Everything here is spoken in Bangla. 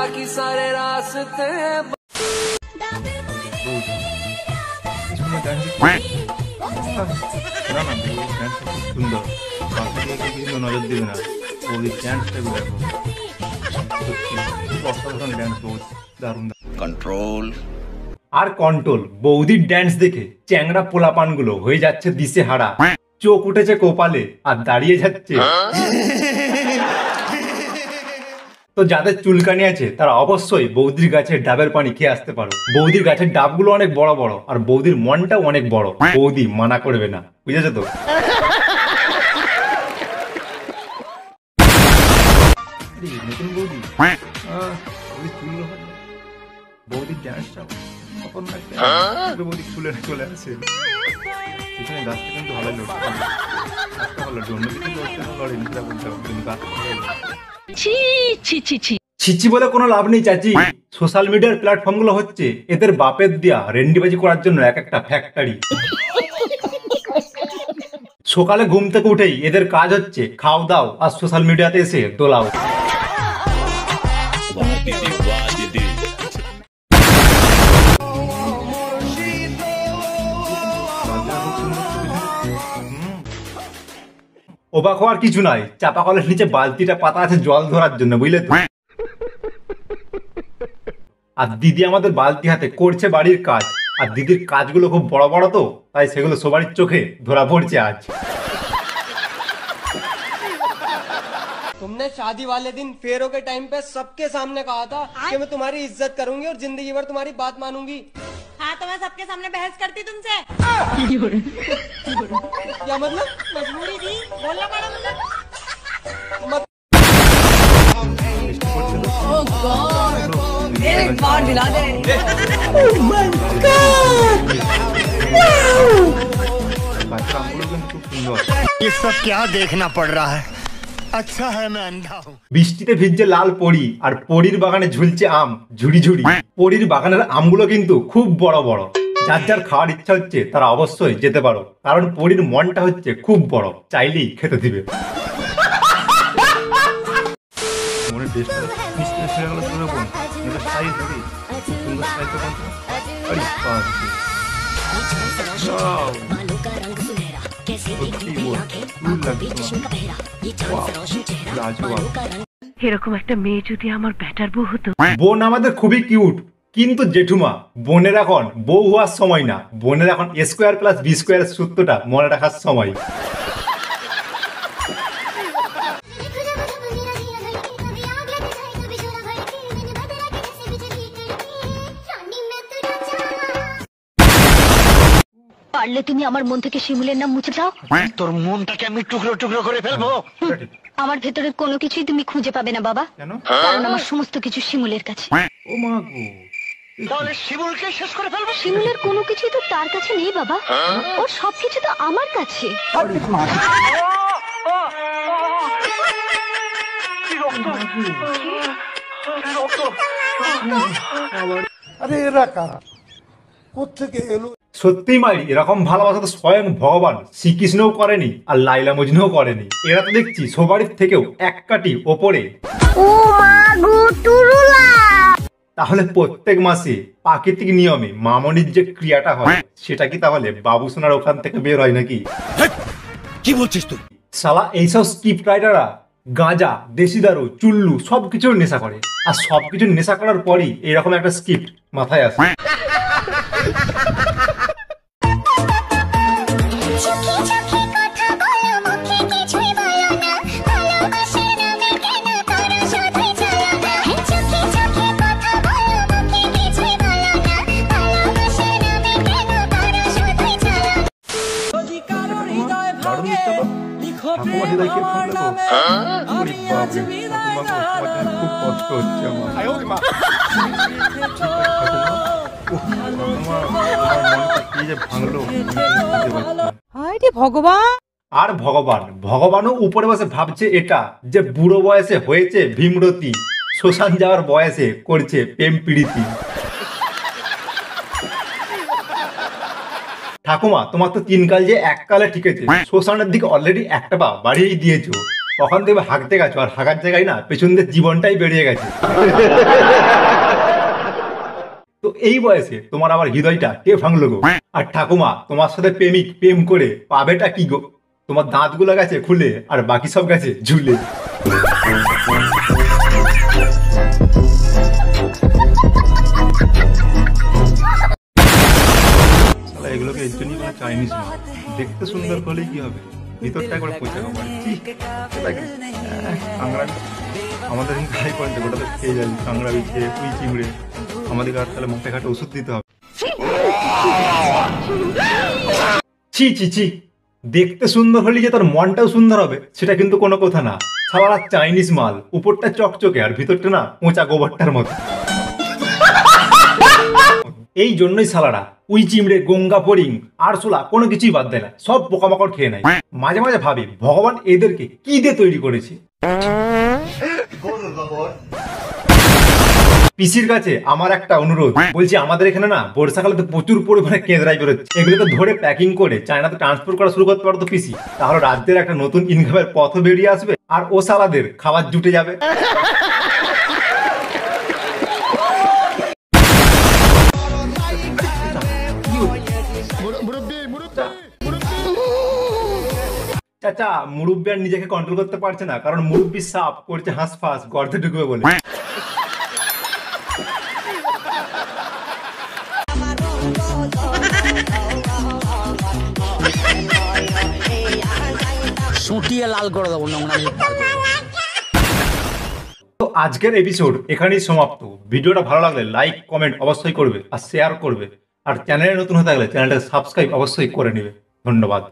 बाकी सारे रास्ते সুন্দর নজর দিবে না বৌদির ড্যান্সটা দেখো অসাধারণ ড্যান্স দারুণ কন্ট্রোল আর কন্ট্রোল। বৌদির ড্যান্স দেখে চ্যাংড়া পোলাপানগুলো হয়ে যাচ্ছে দিশে হারা, চোখ উঠেছে কপালে আর দাঁড়িয়ে যাচ্ছে। তো যাদের চুলকানি আছে তারা অবশ্যই বৌদির গাছের ডাবের পানি খেয়ে আসতে পারো। বৌদির গাছের ডাবগুলো অনেক বড় বড় আর বৌদির মনটাও অনেক বড়, বৌদি মানা করবে না, বুঝেছো তো? নতুন বৌদি বৌদির ড্যান্সটা বৌদি চুলে চলে আসে এখানে গাছটা কিন্তু ভালো লড়ছে, অন্যদিকে লড়েনি ছিচি বলে কোনো লাভ নেই চাচি। সোশ্যাল মিডিয়ার প্ল্যাটফর্ম গুলো হচ্ছে এদের বাপের দিয়া রেন্ডিবাজি করার জন্য এক একটা ফ্যাক্টরি। সকালে ঘুম থেকে উঠেই এদের কাজ হচ্ছে খাও দাও আর সোশ্যাল মিডিয়াতে এসে দোলাও। অবাক হওয়ার কিছু নাই, চাপা কলের নিচে বালতিটা পাতা আছে জল ধরার জন্য, বুঝলে তো? আর দিদি আমাদের বালতি হাতে করছে বাড়ির কাজ, আর দিদির কাজগুলো খুব বড় বড় তো তাই সেগুলো সবার চোখে ধরা পড়ছে আজ। तुमने शादी वाले दिन फेरों के टाइम पे सबके सामने कहा था कि मैं तुम्हारी इज्जत करूंगी और जिंदगी भर तुम्हारी बात मानूंगी। हाँ तो मैं सबके सामने बहस करती तुमसे। क्या मतलब? मजबूरी थी, बोलना पड़ा मुझे। Oh God, एक बार दिला दे। Oh my God, ये सब क्या देखना पड़ रहा है? अच्छा है मैं अंधा हूँ। বৃষ্টিতে ভিজছে লাল পরি আর পরির বাগানে ঝুলছে আম ঝুড়ি ঝুড়ি। পরির বাগানের আমগুলো কিন্তু খুব বড় বড়, যার যার খাওয়ার ইচ্ছা হচ্ছে তারা অবশ্যই যেতে পারো, কারণ পরির মনটা হচ্ছে খুব বড়, চাইলেই খেতে দিবে। এরকম একটা মেয়ে যদি আমার ব্যাটার বউ হতো। বোন আমাদের খুবই কিউট, কিন্তু জেঠুমা বোনের এখন বউ হওয়ার সময় না, বোনের এখন স্কোয়ার প্লাস বি স্কোয়ার সূত্রটা মনে রাখার সময়। পারলে তুমি আমার মন থেকে শিমুলের নাম মুছে দাও। তোর মনটাকে আমি টুকরো টুকরো করে ফেলবো। আমার ভেতরে কোনো কিছুই তুমি খুঁজে পাবে না বাবা, কারণ আমার সমস্ত কিছু শিমুলের কাছে। ও মা গো, তাহলে শিমুলকে শেষ করে ফেলবো। শিমুলের কোনো কিছুই তো তার কাছে নেই বাবা, ওর সবকিছু তো আমার কাছে। আরে এরা কারা, কোত্থেকে এলো? সত্যি মাই এরকম ভালোবাসা তো স্বয়ং ভগবান শ্রীকৃষ্ণও করেনি আর লাইলা মজনুও করেনি। এরা তো দেখছি সবারই থেকেও এক কাটি ওপরে। তাহলে প্রত্যেক মাসে প্রাকৃতিক নিয়মে মামনির যে ক্রিয়াটা হয় সেটা কি তাহলে বাবুসোনার ওখান থেকে বের হয় নাকি? কি বলছিস তুই? শালা এইসব স্ক্রিপ্ট রাইটাররা গাঁজা, দেশি দারু, চুল্লু সবকিছুর নেশা করে, আর সবকিছুর নেশা করার পরই এরকম একটা স্ক্রিপ্ট মাথায় আসে। খুব কষ্ট হচ্ছে আমার। ভগবান আর ভগবানও উপরে বসে ভাবছে এটা যে বুড়ো বয়সে হয়েছে ভীমরতি, শ্মশান যাওয়ার বয়সে করছে প্রেম পীড়িতি। ঠাকুমা তোমার তো তিন কাল যে এক কালে ঠিক আছে, শ্মশানের দিকে অলরেডি একটা পা বাড়িয়েই দিয়েছো, কখন দেখবে হাঁকতে গেছো আর হাঁকার জায়গায় না পেছন দিয়ে জীবনটাই বেরিয়ে গেছে। তো এই বয়সে তোমার আবার হৃদয়টা কে ভাঙলো গো? আর ঠাকুমা তোমার সাথে প্রেম করে পাবেটা কি গো? তোমার দাঁতগুলো গেছে খুলে আর বাকি সব গেছে ঝুলে। এগুলোকে এর জন্যই কোনো চাইনিজ না, দেখতে সুন্দর হলেই কি হবে, ভিতরটা একবার পচে খাবো। আমাদের খাই পয়েন্টে গোটা তো খেয়ে যাবি, কাঁকড়া বিছে উই চিমড়ে, আমাদেরকে আর তাহলে মুখে ঘাটে ওষুধ দিতে হবে। ছি ছি ছি, দেখতে সুন্দর হলে যে তার মনটাও সুন্দর হবে সেটা কিন্তু কোনো কথা না। সারা চাইনিজ মাল, উপরটা চকচকে আর ভিতরটা না পচা গোবরটার মতো। এই জন্যই সালারা উই চিমড়ে, গঙ্গা ফড়িং, আরশোলা কোনো কিছুই বাদ দেয় না, সব পোকামাকড় খেয়ে নেয়। মাঝে মাঝে ভাবি ভগবান এদেরকে কি দিয়ে তৈরি করেছে। পিসির কাছে আমার একটা অনুরোধ, বলছি আমাদের এখানে না বর্ষাকালে তো প্রচুর পরিমাণে কেঁদরাই বেরোচ্ছে, এগুলোকে ধরে প্যাকিং করে চায়নাতে ট্রান্সপোর্ট করা শুরু করতে পারতো পিসি, তাহলে রাজ্যের একটা নতুন ইনকামের পথও বেরিয়ে আসবে আর ও সালাদের খাবার জুটে যাবে। চাচা মুরব্বী আর নিজেকে কন্ট্রোল করতে পারছে না, কারণ মুরব্বী সাপ করছে হাঁসফাঁস, গর্তে ঢুকবে বলে। সুটিয়ে লাল করে দেবো নোংরা। তো আজকের এপিসোড এখানেই সমাপ্ত। ভিডিওটা ভালো লাগলে লাইক কমেন্ট অবশ্যই করবে আর শেয়ার করবে, আর চ্যানেলে নতুন হয়ে থাকলে চ্যানেলটা সাবস্ক্রাইব অবশ্যই করে নেবে। ধন্যবাদ।